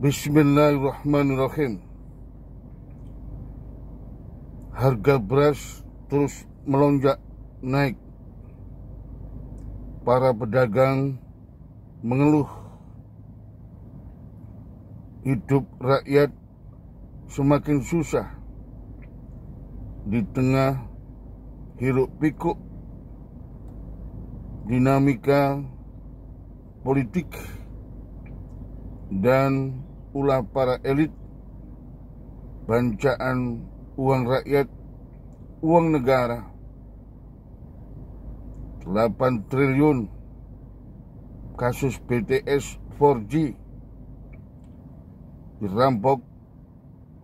Bismillahirrahmanirrahim. Harga beras terus melonjak naik. Para pedagang mengeluh hidup rakyat semakin susah di tengah hiruk pikuk dinamika politik dan ulah para elit bancaan uang rakyat, uang negara 8 triliun kasus BTS 4G dirampok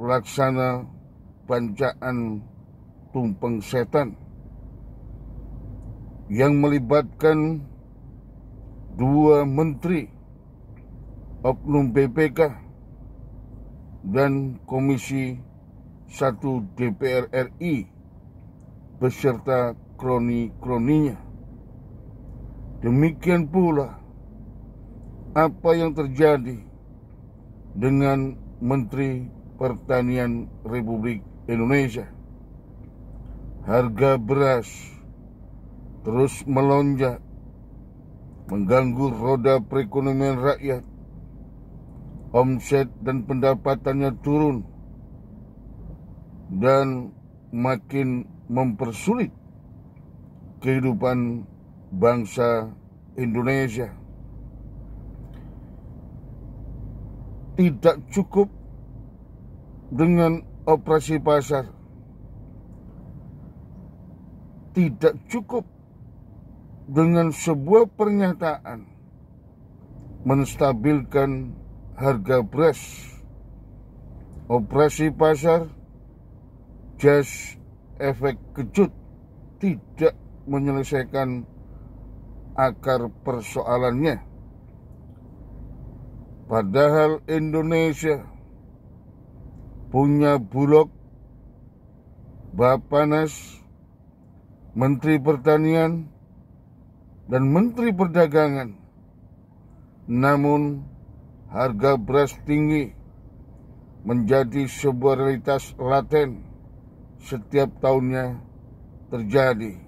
laksana bancaan tumpeng setan yang melibatkan 2 menteri oknum BPK dan Komisi 1 DPR RI beserta kroni-kroninya. Demikian pula apa yang terjadi dengan Menteri Pertanian Republik Indonesia. Harga beras terus melonjak, mengganggu roda perekonomian rakyat. Omset dan pendapatannya turun dan makin mempersulit kehidupan bangsa Indonesia. Tidak cukup dengan operasi pasar, tidak cukup dengan sebuah pernyataan menstabilkan harga beras. Operasi pasar just efek kejut tidak menyelesaikan akar persoalannya. Padahal Indonesia punya Bulog, Bappenas, Menteri Pertanian, dan Menteri Perdagangan. Namun harga beras tinggi menjadi sebuah realitas laten setiap tahunnya terjadi.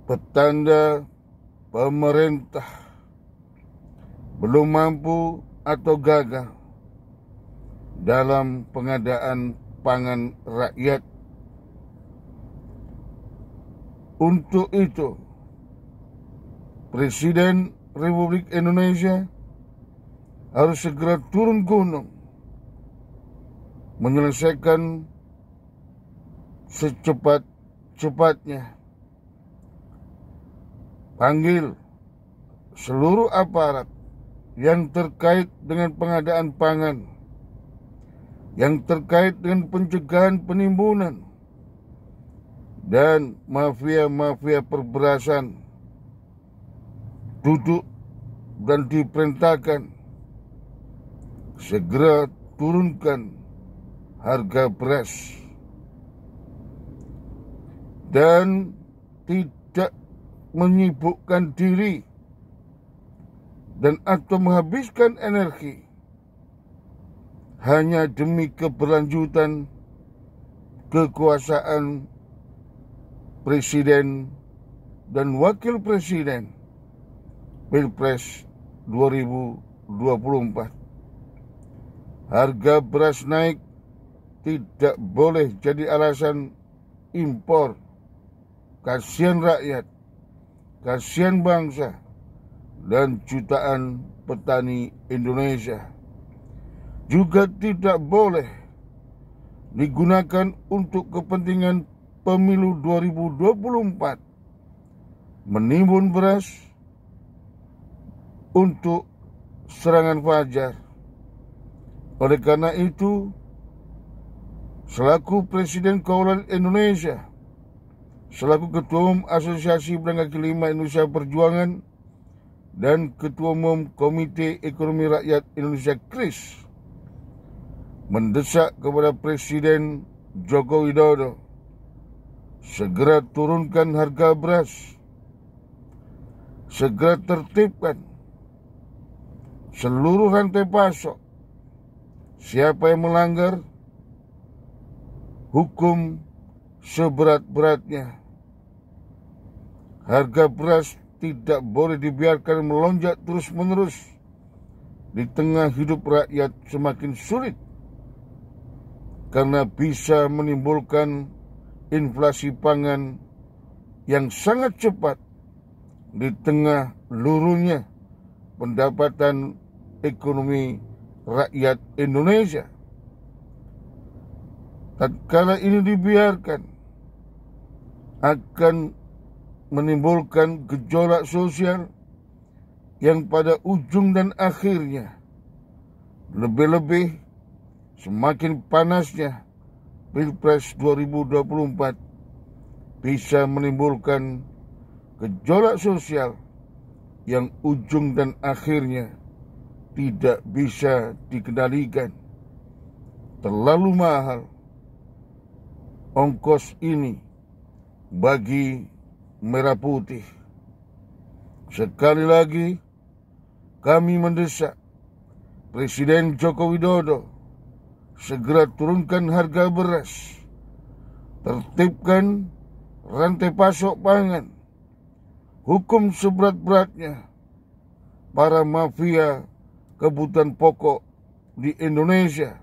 Petanda pemerintah belum mampu atau gagal dalam pengadaan pangan rakyat. Untuk itu, Presiden Republik Indonesia harus segera turun gunung menyelesaikan secepat-cepatnya. Panggil seluruh aparat yang terkait dengan pengadaan pangan, yang terkait dengan pencegahan penimbunan dan mafia-mafia perberasan, duduk dan diperintahkan segera turunkan harga beras dan tidak menyibukkan diri dan atau menghabiskan energi hanya demi keberlanjutan kekuasaan presiden dan wakil presiden Pilpres 2024. Harga beras naik tidak boleh jadi alasan impor. Kasihan rakyat, kasihan bangsa, dan jutaan petani Indonesia. Juga tidak boleh digunakan untuk kepentingan pemilu 2024. Menimbun beras untuk serangan fajar. Oleh karena itu, selaku Presiden Kaulan Indonesia, selaku Ketua Umum Asosiasi Pedagang Kaki Lima Indonesia Perjuangan, dan Ketua Umum Komite Ekonomi Rakyat Indonesia KRIS, mendesak kepada Presiden Joko Widodo segera turunkan harga beras, segera tertibkan seluruh rantai pasok. Siapa yang melanggar, hukum seberat-beratnya. Harga beras tidak boleh dibiarkan melonjak terus-menerus di tengah hidup rakyat semakin sulit, karena bisa menimbulkan inflasi pangan yang sangat cepat di tengah luruhnya pendapatan ekonomi rakyat Indonesia. Tatkala ini dibiarkan, akan menimbulkan gejolak sosial yang pada ujung dan akhirnya, lebih-lebih semakin panasnya Pilpres 2024, bisa menimbulkan gejolak sosial yang ujung dan akhirnya tidak bisa dikendalikan. Terlalu mahal ongkos ini bagi Merah Putih. Sekali lagi kami mendesak Presiden Joko Widodo segera turunkan harga beras, tertibkan rantai pasok pangan, hukum seberat-beratnya para mafia kebutuhan pokok di Indonesia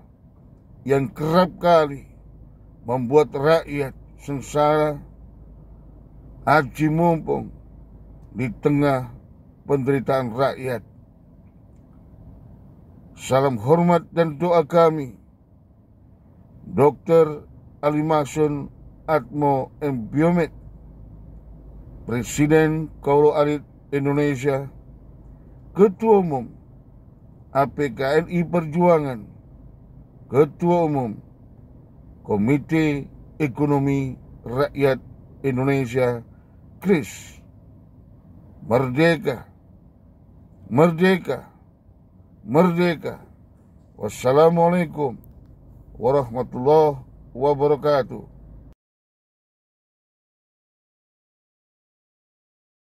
yang kerap kali membuat rakyat sengsara, aji mumpung di tengah penderitaan rakyat. Salam hormat dan doa kami, Dr. Ali Mahsun Atmo M. Biomet, Presiden Kaulo Alit Indonesia, Ketua Umum APKNI Perjuangan, Ketua Umum Komite Ekonomi Rakyat Indonesia KRIS. Merdeka, merdeka, merdeka. Wassalamualaikum warahmatullahi wabarakatuh.